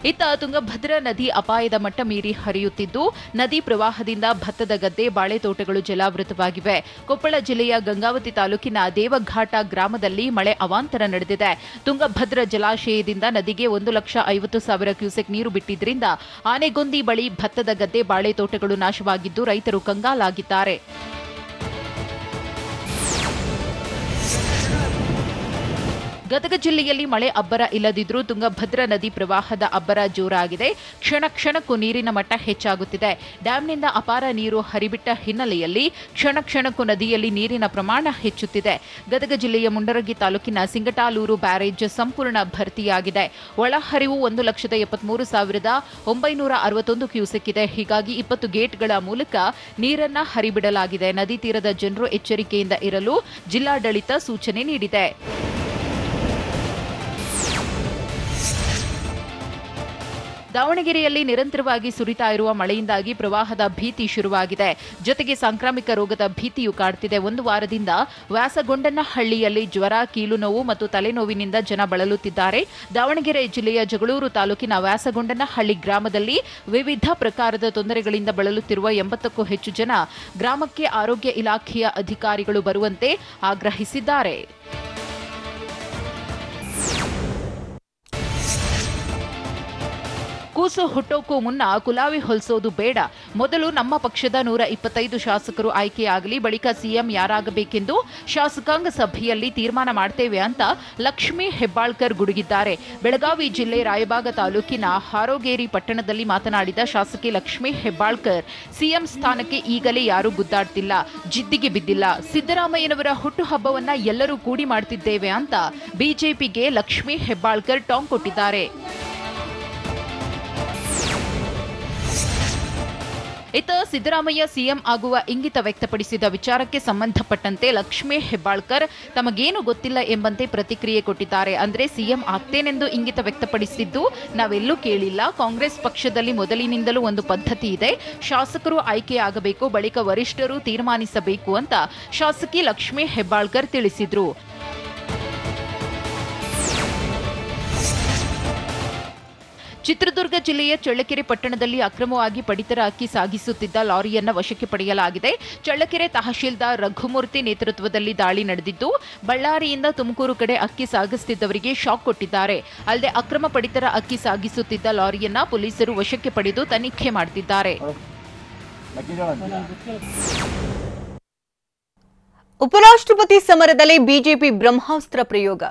ಇತ್ತ ತುಂಗಭದ್ರಾ ನದಿ ಅಪಾಯದ ಮಟ್ಟ ಮೀರಿ ಹರಿಯುತ್ತಿದ್ದು, ನದಿ ಪ್ರವಾಹದಿಂದ ಭತ್ತದ ಗದ್ದೆ, ಬಾಳೆ ತೋಟಗಳು ಜಲಾವೃತವಾಗಿವೆ. ಕೊಪ್ಪಳ ಜಿಲ್ಲೆಯ ಗಂಗಾವತಿ ತಾಲೂಕಿನ ದೇವಘಾಟ ಗ್ರಾಮದಲ್ಲಿ ಮಳೆ ಅವಾಂತರ ನಡೆದಿದೆ. ತುಂಗಭದ್ರಾ ಜಲಾಶಯದಿಂದ ನದಿಗೆ 1,50,000 ಕ್ಯೂಸೆಕ್ ನೀರು ಬಿಟ್ಟಿದ್ದರಿಂದ ಆನೆಗೊಂದಿ ಬಳಿ ಭತ್ತದ ಗದ್ದೆ, ಬಾಳೆ ತೋಟಗಳು ನಾಶವಾಗಿದ್ದು, ರೈತರು ಕಂಗಾಲಾಗಿದ್ದಾರೆ. ಗದಗ ಜಿಲ್ಲೆಯಲ್ಲಿ ಮಳೆ ಅಬ್ಬರ ಇಲ್ಲದಿದ್ದರೂ ತುಂಗಭದ್ರಾ ನದಿ ಪ್ರವಾಹದ ಅಬ್ಬರ ಜೋರಾಗಿದೆ. ಕ್ಷಣ ಕ್ಷಣಕ್ಕೂ ನೀರಿನ ಮಟ್ಟ ಹೆಚ್ಚಾಗುತ್ತಿದೆ. ಡ್ಯಾಂನಿಂದ ಅಪಾರ ನೀರು ಹರಿಬಿಟ್ಟ ಹಿನ್ನೆಲೆಯಲ್ಲಿ ಕ್ಷಣ ಕ್ಷಣಕ್ಕೂ ನದಿಯಲ್ಲಿ ನೀರಿನ ಪ್ರಮಾಣ ಹೆಚ್ಚುತ್ತಿದೆ. ಗದಗ ಜಿಲ್ಲೆಯ ಮುಂಡರಗಿ ತಾಲೂಕಿನ ಸಿಂಗಟಾಲೂರು ಬ್ಯಾರೇಜ್ ಸಂಪೂರ್ಣ ಭರ್ತಿಯಾಗಿದೆ. ಒಳಹರಿವು 1,73,961 ಕ್ಯೂಸೆಕ್ ಇದೆ. ಹೀಗಾಗಿ 20 ಗೇಟ್ಗಳ ಮೂಲಕ ನೀರನ್ನ ಹರಿಬಿಡಲಾಗಿದೆ. ನದಿ ತೀರದ ಜನರು ಎಚ್ಚರಿಕೆಯಿಂದ ಇರಲು ಜಿಲ್ಲಾಡಳಿತ ಸೂಚನೆ ನೀಡಿದೆ. ದಾವಣಗೆರೆಯಲ್ಲಿ ನಿರಂತರವಾಗಿ ಸುರಿತಾ ಇರುವ ಮಳೆಯಿಂದಾಗಿ ಪ್ರವಾಹದ ಭೀತಿ ಶುರುವಾಗಿದೆ. ಜೊತೆಗೆ ಸಾಂಕ್ರಾಮಿಕ ರೋಗದ ಭೀತಿಯೂ ಕಾಡ್ತಿದೆ. ಒಂದು ವಾರದಿಂದ ವ್ಯಾಸಗೊಂಡನಹಳ್ಳಿಯಲ್ಲಿ ಜ್ವರ, ಕೀಲು ನೋವು ಮತ್ತು ತಲೆನೋವಿನಿಂದ ಜನ ಬಳಲುತ್ತಿದ್ದಾರೆ. ದಾವಣಗೆರೆ ಜಿಲ್ಲೆಯ ಜಗಳೂರು ತಾಲೂಕಿನ ವ್ಯಾಸಗೊಂಡನಹಳ್ಳಿ ಗ್ರಾಮದಲ್ಲಿ ವಿವಿಧ ಪ್ರಕಾರದ ತೊಂದರೆಗಳಿಂದ ಬಳಲುತ್ತಿರುವ 80ಕ್ಕೂ ಹೆಚ್ಚು ಜನ ಗ್ರಾಮಕ್ಕೆ ಆರೋಗ್ಯ ಇಲಾಖೆಯ ಅಧಿಕಾರಿಗಳು ಬರುವಂತೆ ಆಗ್ರಹಿಸಿದ್ದಾರೆ. ಕೂಸು ಹುಟ್ಟೋಕ್ಕೂ ಮುನ್ನ ಕುಲಾವಿ ಹೊಲಿಸೋದು ಬೇಡ. ಮೊದಲು ನಮ್ಮ ಪಕ್ಷದ 125 ಶಾಸಕರು ಆಯ್ಕೆಯಾಗಲಿ, ಬಳಿಕ ಸಿಎಂ ಯಾರಾಗಬೇಕೆಂದು ಶಾಸಕಾಂಗ ಸಭೆಯಲ್ಲಿ ತೀರ್ಮಾನ ಮಾಡ್ತೇವೆ ಅಂತ ಲಕ್ಷ್ಮೀ ಹೆಬ್ಬಾಳ್ಕರ್ ಗುಡುಗಿದ್ದಾರೆ. ಬೆಳಗಾವಿ ಜಿಲ್ಲೆ ರಾಯಬಾಗ ತಾಲೂಕಿನ ಹಾರೋಗೇರಿ ಪಟ್ಟಣದಲ್ಲಿ ಮಾತನಾಡಿದ ಶಾಸಕಿ ಲಕ್ಷ್ಮೀ ಹೆಬ್ಬಾಳ್ಕರ್, ಸಿಎಂ ಸ್ಥಾನಕ್ಕೆ ಈಗಲೇ ಯಾರೂ ಗುದ್ದಾಡ್ತಿಲ್ಲ, ಜಿದ್ದಿಗೆ ಬಿದ್ದಿಲ್ಲ. ಸಿದ್ದರಾಮಯ್ಯನವರ ಹುಟ್ಟುಹಬ್ಬವನ್ನ ಎಲ್ಲರೂ ಕೂಡಿ ಮಾಡ್ತಿದ್ದೇವೆ ಅಂತ ಬಿಜೆಪಿಗೆ ಲಕ್ಷ್ಮೀ ಹೆಬ್ಬಾಳ್ಕರ್ ಟಾಂಗ್ ಕೊಟ್ಟಿದ್ದಾರೆ. ಇತ್ತ ಸಿದ್ದರಾಮಯ್ಯ ಸಿಎಂ ಆಗುವ ಇಂಗಿತ ವ್ಯಕ್ತಪಡಿಸಿದ ವಿಚಾರಕ್ಕೆ ಸಂಬಂಧಪಟ್ಟಂತೆ ಲಕ್ಷ್ಮೀ ಹೆಬ್ಬಾಳ್ಕರ್ ತಮಗೇನು ಗೊತ್ತಿಲ್ಲ ಎಂಬಂತೆ ಪ್ರತಿಕ್ರಿಯೆ ಕೊಟ್ಟಿದ್ದಾರೆ. ಅಂದ್ರೆ ಸಿಎಂ ಆಗ್ತೇನೆಂದು ಇಂಗಿತ ವ್ಯಕ್ತಪಡಿಸಿದ್ದು ನಾವೆಲ್ಲೂ ಕೇಳಿಲ್ಲ. ಕಾಂಗ್ರೆಸ್ ಪಕ್ಷದಲ್ಲಿ ಮೊದಲಿನಿಂದಲೂ ಒಂದು ಪದ್ಧತಿ ಇದೆ, ಶಾಸಕರು ಆಯ್ಕೆಯಾಗಬೇಕು, ಬಳಿಕ ವರಿಷ್ಠರು ತೀರ್ಮಾನಿಸಬೇಕು ಅಂತ ಶಾಸಕಿ ಲಕ್ಷ್ಮೀ ಹೆಬ್ಬಾಳ್ಕರ್ ತಿಳಿಸಿದ್ರು. ಚಿತ್ರದುರ್ಗ ಜಿಲ್ಲೆಯ ಚಳ್ಳಕೆರೆ ಪಟ್ಟಣದಲ್ಲಿ ಅಕ್ರಮವಾಗಿ ಪಡಿತರ ಅಕ್ಕಿ ಸಾಗಿಸುತ್ತಿದ್ದ ಲಾರಿಯನ್ನು ವಶಕ್ಕೆ ಪಡೆಯಲಾಗಿದೆ. ಚಳ್ಳಕೆರೆ ತಹಶೀಲ್ದಾರ್ ರಘುಮೂರ್ತಿ ನೇತೃತ್ವದಲ್ಲಿ ದಾಳಿ ನಡೆದಿದ್ದು, ಬಳ್ಳಾರಿಯಿಂದ ತುಮಕೂರು ಕಡೆ ಅಕ್ಕಿ ಸಾಗಿಸುತ್ತಿದ್ದವರಿಗೆ ಶಾಕ್ ಕೊಟ್ಟಿದ್ದಾರೆ. ಅಲ್ಲದೆ ಅಕ್ರಮ ಪಡಿತರ ಅಕ್ಕಿ ಸಾಗಿಸುತ್ತಿದ್ದ ಲಾರಿಯನ್ನ ಪೊಲೀಸರು ವಶಕ್ಕೆ ಪಡೆದು ತನಿಖೆ ಮಾಡುತ್ತಿದ್ದಾರೆ. ಉಪರಾಷ್ಟ್ರಪತಿ ಸಮರದಲ್ಲಿ ಬಿಜೆಪಿ ಬ್ರಹ್ಮಾಸ್ತ್ರ ಪ್ರಯೋಗ.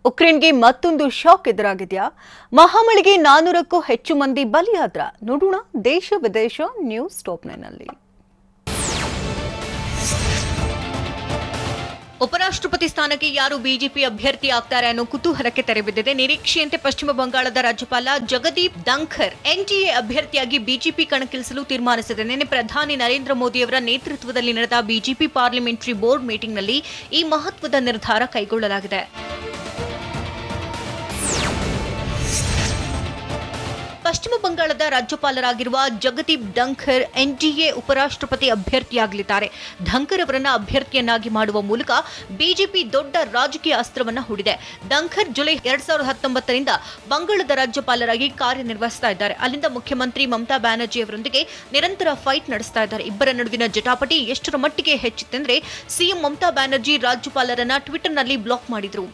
ಉಕ್ರೇನ್ಗೆ ಮತ್ತೊಂದು ಶಾಕ್ ಎದುರಾಗಿದೆಯಾ? ಮಹಾಮಳೆಗೆ 400ಕ್ಕೂ ಹೆಚ್ಚು ಮಂದಿ ಬಲಿಯಾದ್ರ? ನೋಡೋಣ ದೇಶ ವಿದೇಶ ನ್ಯೂಸ್ ಟಾಪ್ 9ನಲ್ಲಿ. ಉಪರಾಷ್ಟ್ರಪತಿ ಸ್ಥಾನಕ್ಕೆ ಯಾರು ಬಿಜೆಪಿ ಅಭ್ಯರ್ಥಿ ಆಗ್ತಾರೆ ಅನ್ನೋ ಕುತೂಹಲಕ್ಕೆ ತೆರೆಬಿದ್ದಿದೆ. ನಿರೀಕ್ಷೆಯಂತೆ ಪಶ್ಚಿಮ ಬಂಗಾಳದ ರಾಜ್ಯಪಾಲ ಜಗದೀಪ್ ಧಂಖರ್ ಎನ್ಡಿಎ ಅಭ್ಯರ್ಥಿಯಾಗಿ ಬಿಜೆಪಿ ಕಣಕ್ಕಿಳಿಸಲು ತೀರ್ಮಾನಿಸಿದೆ. ನಿನ್ನೆ ಪ್ರಧಾನಿ ನರೇಂದ್ರ ಮೋದಿಯವರ ನೇತೃತ್ವದಲ್ಲಿ ನಡೆದ ಬಿಜೆಪಿ ಪಾರ್ಲಿಮೆಂಟರಿ ಬೋರ್ಡ್ ಮೀಟಿಂಗ್ನಲ್ಲಿ ಈ ಮಹತ್ವದ ನಿರ್ಧಾರ ಕೈಗೊಳ್ಳಲಾಗಿದೆ. ಪಶ್ಚಿಮ ಬಂಗಾಳದ ರಾಜ್ಯಪಾಲರಾಗಿರುವ ಜಗದೀಪ್ ಧಂಖರ್ ಎನ್ಡಿಎ ಉಪರಾಷ್ಟ್ರಪತಿ ಅಭ್ಯರ್ಥಿಯಾಗಲಿದ್ದಾರೆ. ಧಂಖರ್ ಅವರನ್ನ ಅಭ್ಯರ್ಥಿಯನ್ನಾಗಿ ಮಾಡುವ ಮೂಲಕ ಬಿಜೆಪಿ ದೊಡ್ಡ ರಾಜಕೀಯ ಅಸ್ತ್ರವನ್ನ ಹೂಡಿದೆ. ಧಂಖರ್ ಜುಲೈ 2019ರಿಂದ ಬಂಗಾಳದ ರಾಜ್ಯಪಾಲರಾಗಿ ಕಾರ್ಯನಿರ್ವಹಿಸ್ತಾ ಇದ್ದಾರೆ. ಅಲ್ಲಿಂದ ಮುಖ್ಯಮಂತ್ರಿ ಮಮತಾ ಬ್ಯಾನರ್ಜಿ ಅವರೊಂದಿಗೆ ನಿರಂತರ ಫೈಟ್ ನಡೆಸ್ತಾ ಇದ್ದಾರೆ. ಇಬ್ಬರ ನಡುವಿನ ಜಟಾಪಟಿ ಎಷ್ಟರ ಮಟ್ಟಿಗೆ ಹೆಚ್ಚಿತ್ತೆಂದ್ರೆ ಸಿಎಂ ಮಮತಾ ಬ್ಯಾನರ್ಜಿ ರಾಜ್ಯಪಾಲರನ್ನ ಟ್ವಿಟರ್ನಲ್ಲಿ ಬ್ಲಾಕ್ ಮಾಡಿದ್ರು.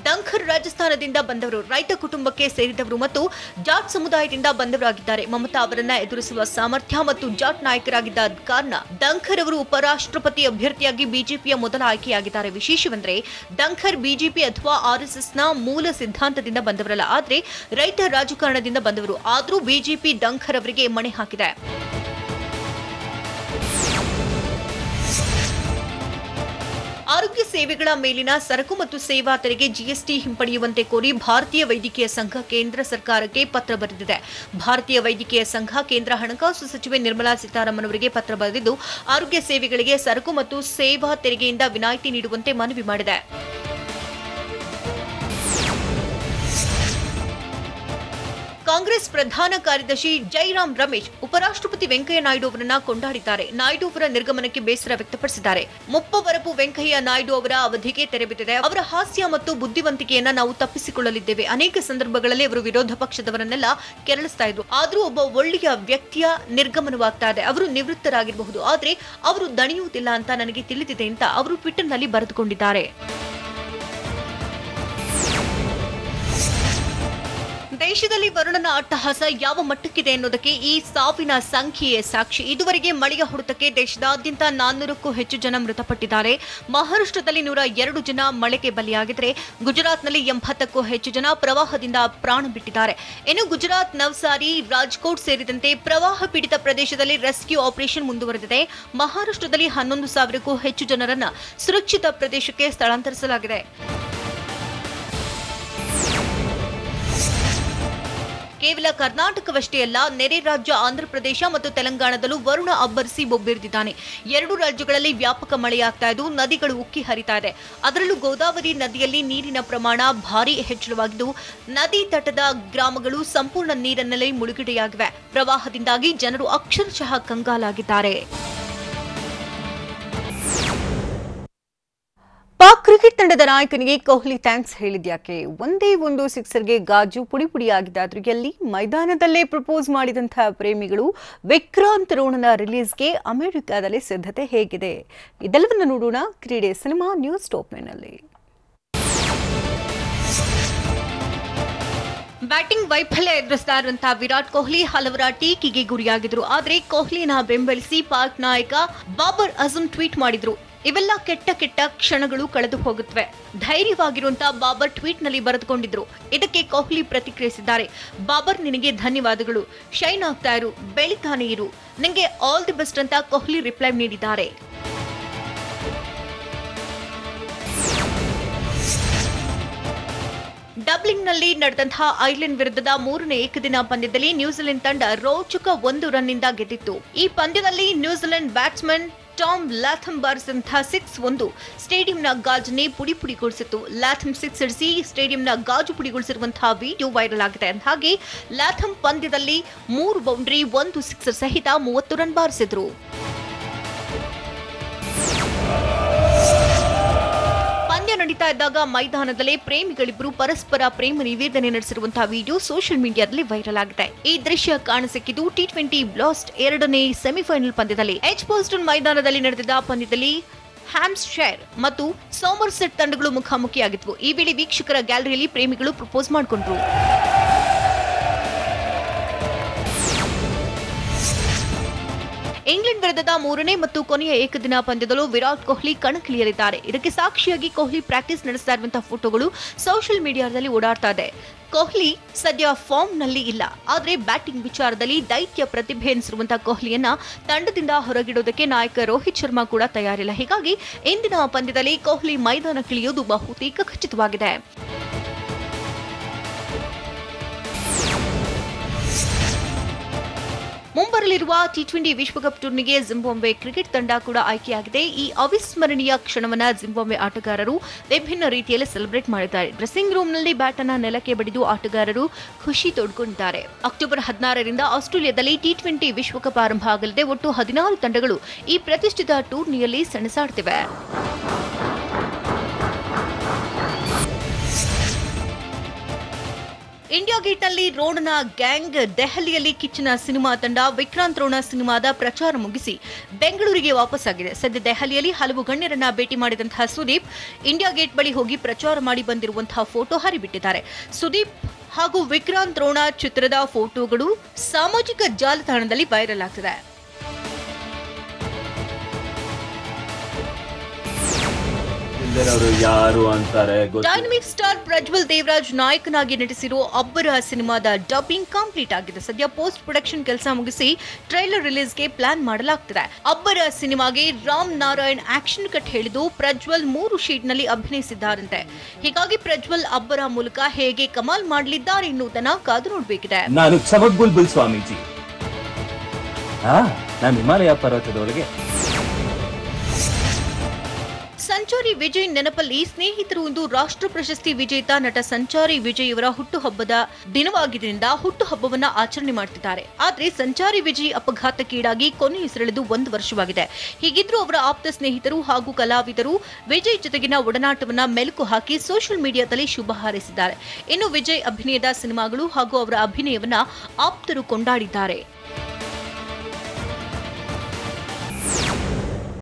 ಧಂಖರ್ ರಾಜಸ್ಥಾನದಿಂದ ಬಂದವರು, ರೈತ ಕುಟುಂಬಕ್ಕೆ ಸೇರಿದವರು ಮತ್ತು ಜಾಟ್ ಸಮುದಾಯದಿಂದ ಬಂದವರಾಗಿದ್ದಾರೆ. ಮಮತಾ ಅವರನ್ನ ಎದುರಿಸುವ ಸಾಮರ್ಥ್ಯ ಮತ್ತು ಜಾಟ್ ನಾಯಕರಾಗಿದ್ದ ಕಾರಣ ಧಂಖರ್ ಅವರು ಉಪರಾಷ್ಟ್ರಪತಿ ಅಭ್ಯರ್ಥಿಯಾಗಿ ಬಿಜೆಪಿಯ ಮೊದಲ ಆಯ್ಕೆಯಾಗಿದ್ದಾರೆ. ವಿಶೇಷವೆಂದರೆ ಧಂಖರ್ ಬಿಜೆಪಿ ಅಥವಾ ಆರ್ಎಸ್ಎಸ್ನ ಮೂಲ ಸಿದ್ಧಾಂತದಿಂದ ಬಂದವರಲ್ಲ, ಆದ್ರೆ ರೈತ ರಾಜಕಾರಣದಿಂದ ಬಂದವರು. ಆದರೂ ಬಿಜೆಪಿ ಧಂಖರ್ ಅವರಿಗೆ ಮಣೆ ಹಾಕಿದೆ. ಆರೋಗ್ಯ ಸೇವೆಗಳ ಮೇಲಿನ ಸರಕು ಮತ್ತು ಸೇವಾ ತೆರಿಗೆ ಜಿಎಸ್ಟಿ ಹಿಂಪಡೆಯುವಂತೆ ಕೋರಿ ಭಾರತೀಯ ವೈದ್ಯಕೀಯ ಸಂಘ ಕೇಂದ್ರ ಸರ್ಕಾರಕ್ಕೆ ಪತ್ರ ಬರೆದಿದೆ. ಭಾರತೀಯ ವೈದ್ಯಕೀಯ ಸಂಘ ಕೇಂದ್ರ ಹಣಕಾಸು ಸಚಿವೆ ನಿರ್ಮಲಾ ಸೀತಾರಾಮನ್ ಅವರಿಗೆ ಪತ್ರ ಬರೆದಿದ್ದು ಆರೋಗ್ಯ ಸೇವೆಗಳಿಗೆ ಸರಕು ಮತ್ತು ಸೇವಾ ತೆರಿಗೆಯಿಂದ ವಿನಾಯಿತಿ ನೀಡುವಂತೆ ಮನವಿ ಮಾಡಿದೆ. ಕಾಂಗ್ರೆಸ್ ಪ್ರಧಾನ ಕಾರ್ಯದರ್ಶಿ ಜೈರಾಮ್ ರಮೇಶ್ ಉಪರಾಷ್ಟ್ರಪತಿ ವೆಂಕಯ್ಯ ನಾಯ್ಡು ಅವರನ್ನ ಕೊಂಡಾಡಿದ್ದಾರೆ. ನಾಯ್ಡು ಅವರ ನಿರ್ಗಮನಕ್ಕೆ ಬೇಸರ ವ್ಯಕ್ತಪಡಿಸಿದ್ದಾರೆ. ಮುಪ್ಪವರಪು ವೆಂಕಯ್ಯ ನಾಯ್ಡು ಅವರ ಅವಧಿಗೆ ತೆರೆಬಿದ್ದಿದೆ. ಅವರ ಹಾಸ್ಯ ಮತ್ತು ಬುದ್ಧಿವಂತಿಕೆಯನ್ನ ನಾವು ತಪ್ಪಿಸಿಕೊಳ್ಳಲಿದ್ದೇವೆ. ಅನೇಕ ಸಂದರ್ಭಗಳಲ್ಲಿ ಅವರು ವಿರೋಧ ಪಕ್ಷದವರನ್ನೆಲ್ಲ ಕೆರಳಿಸ್ತಾ ಇದ್ರು. ಆದ್ರೂ ಒಬ್ಬ ಒಳ್ಳೆಯ ವ್ಯಕ್ತಿಯ ನಿರ್ಗಮನವಾಗ್ತಾ ಇದೆ. ಅವರು ನಿವೃತ್ತರಾಗಿರಬಹುದು, ಆದ್ರೆ ಅವರು ದಣಿಯುವುದಿಲ್ಲ ಅಂತ ನನಗೆ ತಿಳಿದಿದೆ ಅಂತ ಅವರು ಟ್ವಿಟರ್ನಲ್ಲಿ ಬರೆದುಕೊಂಡಿದ್ದಾರೆ. ದೇಶದಲ್ಲಿ ವರುಣನ ಅಟ್ಟಹಾಸ ಯಾವ ಮಟ್ಟಕ್ಕಿದೆ ಎನ್ನುವುದಕ್ಕೆ ಈ ಸಾವಿನ ಸಂಖ್ಯೆಯೇ ಸಾಕ್ಷಿ. ಇದುವರೆಗೆ ಮಳೆಯ ಹೊಡೆತಕ್ಕೆ ದೇಶದಾದ್ಯಂತ 400ಕ್ಕೂ ಹೆಚ್ಚು ಜನ ಮೃತಪಟ್ಟಿದ್ದಾರೆ. ಮಹಾರಾಷ್ಟ್ರದಲ್ಲಿ 102 ಜನ ಮಳೆಗೆ ಬಲಿಯಾಗಿದ್ದರೆ ಗುಜರಾತ್ನಲ್ಲಿ 80ಕ್ಕೂ ಹೆಚ್ಚು ಜನ ಪ್ರವಾಹದಿಂದ ಪ್ರಾಣ ಬಿಟ್ಟಿದ್ದಾರೆ. ಇನ್ನು ಗುಜರಾತ್, ನವಸಾರಿ, ರಾಜ್ಕೋಟ್ ಸೇರಿದಂತೆ ಪ್ರವಾಹ ಪೀಡಿತ ಪ್ರದೇಶದಲ್ಲಿ ರೆಸ್ಕ್ಯೂ ಆಪರೇಷನ್ ಮುಂದುವರೆದಿದೆ. ಮಹಾರಾಷ್ಟ್ರದಲ್ಲಿ 11,000ಕ್ಕೂ ಹೆಚ್ಚು ಜನರನ್ನು ಸುರಕ್ಷಿತ ಪ್ರದೇಶಕ್ಕೆ ಸ್ಥಳಾಂತರಿಸಲಾಗಿದೆ. ಕೇವಲ ಕರ್ನಾಟಕವಷ್ಟೇ ಅಲ್ಲ, ನೆರೆ ರಾಜ್ಯ ಆಂಧ್ರಪ್ರದೇಶ ಮತ್ತು ತೆಲಂಗಾಣದಲ್ಲೂ ವರುಣ ಅಬ್ಬರಿಸಿ ಬೊಬ್ಬಿರಿದಿದ್ದಾನೆ. 2 ರಾಜ್ಯಗಳಲ್ಲಿ ವ್ಯಾಪಕ ಮಳೆಯಾಗ್ತಾ ಇದ್ದು ನದಿಗಳು ಉಕ್ಕಿ ಹರಿತಾ ಇದೆ. ಅದರಲ್ಲೂ ಗೋದಾವರಿ ನದಿಯಲ್ಲಿ ನೀರಿನ ಪ್ರಮಾಣ ಭಾರೀ ಹೆಚ್ಚಳವಾಗಿದ್ದು ನದಿ ತಟದ ಗ್ರಾಮಗಳು ಸಂಪೂರ್ಣ ನೀರಿನಲ್ಲಿ ಮುಳುಗಡೆಯಾಗಿವೆ. ಪ್ರವಾಹದಿಂದಾಗಿ ಜನರು ಅಕ್ಷರಶಃ ಕಂಗಾಲಾಗಿದ್ದಾರೆ. ಪಾಕ್ ಕ್ರಿಕೆಟ್ ತಂಡದ ನಾಯಕನಿಗೆ ಕೊಹ್ಲಿ ಥ್ಯಾಂಕ್ಸ್ ಹೇಳಿದ್ಯಾಕೆ? ಒಂದೇ ಒಂದು ಸಿಕ್ಸರ್ಗೆ ಗಾಜು ಪುಡಿ ಪುಡಿಯಾಗಿದ್ದಾದ್ರೂ ಎಲ್ಲಿ? ಮೈದಾನದಲ್ಲೇ ಪ್ರಪೋಸ್ ಮಾಡಿದಂತಹ ಪ್ರೇಮಿಗಳು ವಿಕ್ರಾಂತ್ ರೋಣನ ರಿಲೀಸ್ಗೆ ಅಮೆರಿಕದಲ್ಲಿ ಸಿದ್ಧತೆ ಹೇಗಿದೆ? ಇದೆಲ್ಲವನ್ನು ನೋಡೋಣ ಕ್ರೀಡೆ ಸಿನಿಮಾ ನ್ಯೂಸ್ ಟಾಪ್ ನಲ್ಲಿ. ಬ್ಯಾಟಿಂಗ್ ವೈಫಲ್ಯ ಎದುರಿಸ್ತಾ ಇರುವಂತಹ ವಿರಾಟ್ ಕೊಹ್ಲಿ ಹಲವರ ಟೀಕೆಗೆ ಗುರಿಯಾಗಿದ್ರು. ಆದರೆ ಕೊಹ್ಲಿನ ಬೆಂಬಲಿಸಿ ಪಾಕ್ ನಾಯಕ ಬಾಬರ್ ಅಜಮ್ ಟ್ವೀಟ್ ಮಾಡಿದ್ರು. ಇವೆಲ್ಲ ಕೆಟ್ಟ ಕೆಟ್ಟ ಕ್ಷಣಗಳು ಕಳೆದು ಹೋಗುತ್ತವೆ. ಧೈರ್ಯವಾಗಿರುವಂತಹ ಬಾಬರ್ ಟ್ವೀಟ್ ನಲ್ಲಿ ಬರೆದುಕೊಂಡಿದ್ರು. ಇದಕ್ಕೆ ಕೊಹ್ಲಿ ಪ್ರತಿಕ್ರಿಯಿಸಿದ್ದಾರೆ. ಬಾಬರ್, ನಿನಗೆ ಧನ್ಯವಾದಗಳು. ಶೈನ್ ಆಗ್ತಾ ಇರು, ಬೆಳಿತಾನೆ ಇರು, ನಿಂಗೆ ಆಲ್ ದಿ ಬೆಸ್ಟ್ ಅಂತ ಕೊಹ್ಲಿ ರಿಪ್ಲೈ ನೀಡಿದ್ದಾರೆ. ಡಬ್ಲಿನ್ನಲ್ಲಿ ನಡೆದಂತಹ ಐರ್ಲೆಂಡ್ ವಿರುದ್ಧದ 3ನೇ ಏಕದಿನ ಪಂದ್ಯದಲ್ಲಿ ನ್ಯೂಜಿಲೆಂಡ್ ತಂಡ ರೋಚಕ 1 ರನ್ನಿಂದ ಗೆದ್ದಿತ್ತು. ಈ ಪಂದ್ಯದಲ್ಲಿ ನ್ಯೂಜಿಲೆಂಡ್ ಬ್ಯಾಟ್ಸ್ಮನ್ ಟಾಮ್ ಲಾಥಮ್ ಬಾರಿಸಿದಂತಹ 6-1 ಸ್ಟೇಡಿಯಂನ ಗಾಜನ್ನೇ ಪುಡಿಪುಡಿಗೊಳಿಸಿತು. ಲಾಥಮ್ 6 ಹಿಡಿಸಿ ಸ್ಟೇಡಿಯಂನ ಗಾಜು ಪುಡಿಗೊಳಿಸಿರುವಂತಹ ವಿಡಿಯೋ ವೈರಲ್ ಆಗಿದೆ. ಹಾಗೆ ಲಾಥಮ್ ಪಂದ್ಯದಲ್ಲಿ 3 ಬೌಂಡ್ರಿ 1 ಸಿಕ್ಸರ್ ಸಹಿತ 30 ರನ್ ಬಾರಿಸಿದ್ರು. ಪಂದ್ಯ ನಡೀತಾ ಇದ್ದಾಗ ಮೈದಾನದಲ್ಲೇ ಪ್ರೇಮಿಗಳಿಬ್ಬರು ಪರಸ್ಪರ ಪ್ರೇಮ ನಿವೇದನೆ ನಡೆಸಿರುವಂತಹ ವಿಡಿಯೋ ಸೋಷಿಯಲ್ ಮೀಡಿಯಾದಲ್ಲಿ ವೈರಲ್ ಆಗಿದೆ. ಈ ದೃಶ್ಯ ಕಾಣಸಿಕ್ಕಿದ್ದು T20 ಬ್ಲಾಸ್ಟ್ 2ನೇ ಸೆಮಿಫೈನಲ್ ಪಂದ್ಯದಲ್ಲಿ. ಎಜ್ಬೋಸ್ಟನ್ ಮೈದಾನದಲ್ಲಿ ನಡೆದಿದ್ದ ಪಂದ್ಯದಲ್ಲಿ ಹ್ಯಾಂಪ್ಶೈರ್ ಮತ್ತು ಸೋಮರ್ಸೆಟ್ ತಂಡಗಳು ಮುಖಾಮುಖಿಯಾಗಿದ್ವು. ಈ ವೇಳೆ ವೀಕ್ಷಕರ ಗ್ಯಾಲರಿಯಲ್ಲಿ ಪ್ರೇಮಿಗಳು ಪ್ರಪೋಸ್ ಮಾಡಿಕೊಂಡ್ರು. ಇಂಗ್ಲೆಂಡ್ ವಿರುದ್ಧದ 3ನೇ ಮತ್ತು ಕೊನೆಯ ಏಕದಿನ ಪಂದ್ಯದಲ್ಲೂ ವಿರಾಟ್ ಕೊಹ್ಲಿ ಕಣಕ್ಕಿಳಿಯಲಿದ್ದಾರೆ. ಇದಕ್ಕೆ ಸಾಕ್ಷಿಯಾಗಿ ಕೊಹ್ಲಿ ಪ್ರಾಕ್ಟೀಸ್ ನಡೆಸ್ತಾ ಇರುವಂತಹ ಫೋಟೋಗಳು ಸೋಷಿಯಲ್ ಮೀಡಿಯಾದಲ್ಲಿ ಓಡಾಡ್ತಾ ಇದೆ. ಕೊಹ್ಲಿ ಸದ್ಯ ಫಾರ್ಮ್ ನಲ್ಲಿ ಇಲ್ಲ, ಆದ್ರೆ ಬ್ಯಾಟಿಂಗ್ ವಿಚಾರದಲ್ಲಿ ದೈತ್ಯ ಪ್ರತಿಭೆ ಎನಿಸಿರುವಂತಹ ಕೊಹ್ಲಿಯನ್ನ ತಂಡದಿಂದ ಹೊರಗಿಡೋದಕ್ಕೆ ನಾಯಕ ರೋಹಿತ್ ಶರ್ಮಾ ಕೂಡ ತಯಾರಿಲ್ಲ. ಹೀಗಾಗಿ ಇಂದಿನ ಪಂದ್ಯದಲ್ಲಿ ಕೊಹ್ಲಿ ಮೈದಾನಕ್ಕಿಳಿಯೋದು ಬಹುತೇಕ ಖಚಿತವಾಗಿದೆ. ಮುಂಬರಲಿರುವ T20 ವಿಶ್ವಕಪ್ ಟೂರ್ನಿಗೆ ಜಿಂಬಾಬ್ವೆ ಕ್ರಿಕೆಟ್ ತಂಡ ಕೂಡ ಆಯ್ಕೆಯಾಗಿದೆ. ಈ ಅವಿಸ್ಮರಣೀಯ ಕ್ಷಣವನ್ನ ಜಿಂಬಾಬ್ವೆ ಆಟಗಾರರು ವಿಭಿನ್ನ ರೀತಿಯಲ್ಲಿ ಸೆಲೆಬ್ರೇಟ್ ಮಾಡಿದ್ದಾರೆ. ಡ್ರೆಸ್ಸಿಂಗ್ ರೂಮ್ನಲ್ಲಿ ಬ್ಯಾಟ್ ಅನ್ನ ನೆಲಕ್ಕೆ ಬಡಿದು ಆಟಗಾರರು ಖುಷಿ ತೋಡ್ಕೊಂಡಿದ್ದಾರೆ. ಅಕ್ಟೋಬರ್ 16ರಿಂದ ಆಸ್ಟ್ರೇಲಿಯಾದಲ್ಲಿ T20 ವಿಶ್ವಕಪ್ ಆರಂಭ ಆಗಲಿದೆ. ಒಟ್ಟು 16 ತಂಡಗಳು ಈ ಪ್ರತಿಷ್ಠಿತ ಟೂರ್ನಿಯಲ್ಲಿ ಸೆಣಸಾಡ್ತಿವೆ. ಇಂಡಿಯಾ ಗೇಟ್ನಲ್ಲಿ ರೋಣನ ಗ್ಯಾಂಗ್, ದೆಹಲಿಯಲ್ಲಿ ಕಿಚ್ಚನ ಸಿನಿಮಾ ತಂಡ ವಿಕ್ರಾಂತ್ ರೋಣ ಸಿನಿಮಾದ ಪ್ರಚಾರ ಮುಗಿಸಿ ಬೆಂಗಳೂರಿಗೆ ವಾಪಸ್ಸಾಗಿದೆ. ಸದ್ಯ ದೆಹಲಿಯಲ್ಲಿ ಹಲವು ಗಣ್ಯರನ್ನ ಭೇಟಿ ಮಾಡಿದಂತಹ ಸುದೀಪ್ ಇಂಡಿಯಾ ಗೇಟ್ ಬಳಿ ಹೋಗಿ ಪ್ರಚಾರ ಮಾಡಿ ಬಂದಿರುವಂತಹ ಫೋಟೋ ಹರಿಬಿಟ್ಟಿದ್ದಾರೆ. ಸುದೀಪ್ ಹಾಗೂ ವಿಕ್ರಾಂತ್ ರೋಣ ಚಿತ್ರದ ಫೋಟೋಗಳು ಸಾಮಾಜಿಕ ಜಾಲತಾಣದಲ್ಲಿ ವೈರಲ್ ಆಗ್ತಿದೆ. ಇಲ್ಲದವರು ಯಾರು ಅಂತಾರೆ ಡೈನಮಿಕ್ ಸ್ಟಾರ್ ಪ್ರಜ್ವಲ್ ದೇವರಾಜ್ ನಾಯಕನಾಗಿ ನಟಿಸಿರೋ ಅಬ್ಬರ ಸಿನಿಮಾದ ಡಬ್ಬಿಂಗ್ ಕಂಪ್ಲೀಟ್ ಆಗಿದೆ. ಸದ್ಯ ಪೋಸ್ಟ್ ಪ್ರೊಡಕ್ಷನ್ ಕೆಲಸ ಮುಗಿಸಿ ಟ್ರೈಲರ್ ರಿಲೀಸ್ಗೆ ಪ್ಲಾನ್ ಮಾಡಲಾಗ್ತಿದೆ. ಅಬ್ಬರ ಸಿನಿಮಾಗೆ ರಾಮ್ ನಾರಾಯಣ್ ಆಕ್ಷನ್ ಕಟ್ ಹೇಳಿದ್ದು ಪ್ರಜ್ವಲ್ 3 ಶೀಟ್ ನಲ್ಲಿ ಅಭಿನಯಿಸಿದ್ದಾರಂತೆ. ಹೀಗಾಗಿ ಪ್ರಜ್ವಲ್ ಅಬ್ಬರ ಮೂಲಕ ಹೇಗೆ ಕಮಾಲ್ ಮಾಡಲಿದ್ದಾರೆ ಎನ್ನುವುದನ್ನ ಕಾದು ನೋಡಬೇಕಿದೆ. ನಾನು ಚಮಕ್ ಬುಲ್ಬುಲ್ ಸ್ವಾಮೀಜಿ, ನಾನು ಹಿಮಾಲಯ ಪರ್ವತದೊಳಗೆ. ಸಂಚಾರಿ ವಿಜಯ್ ನೆನಪಲ್ಲಿ ಸ್ನೇಹಿತರು ಇಂದು ರಾಷ್ಟ್ರ ಪ್ರಶಸ್ತಿ ವಿಜೇತ ನಟ ಸಂಚಾರಿ ವಿಜಯ್ ಅವರ ಹುಟ್ಟುಹಬ್ಬದ ದಿನವಾಗಿದ್ದರಿಂದ ಹುಟ್ಟುಹಬ್ಬವನ್ನ ಆಚರಣೆ ಮಾಡುತ್ತಿದ್ದಾರೆ. ಆದರೆ ಸಂಚಾರಿ ವಿಜಯ್ ಅಪಘಾತಕ್ಕೀಡಾಗಿ ಕೊನೆಯುಸಿರೆಳೆದು 1 ವರ್ಷವಾಗಿದೆ. ಹೀಗಿದ್ರೂ ಅವರ ಆಪ್ತ ಸ್ನೇಹಿತರು ಹಾಗೂ ಕಲಾವಿದರು ವಿಜಯ್ ಜೊತೆಗಿನ ಒಡನಾಟವನ್ನ ಮೆಲುಕು ಹಾಕಿ ಸೋಷಿಯಲ್ ಮೀಡಿಯಾದಲ್ಲಿ ಶುಭ ಹಾರೈಸಿದ್ದಾರೆ. ಇನ್ನು ವಿಜಯ್ ಅಭಿನಯದ ಸಿನಿಮಾಗಳು ಹಾಗೂ ಅವರ ಅಭಿನಯವನ್ನ ಆಪ್ತರು ಕೊಂಡಾಡಿದ್ದಾರೆ.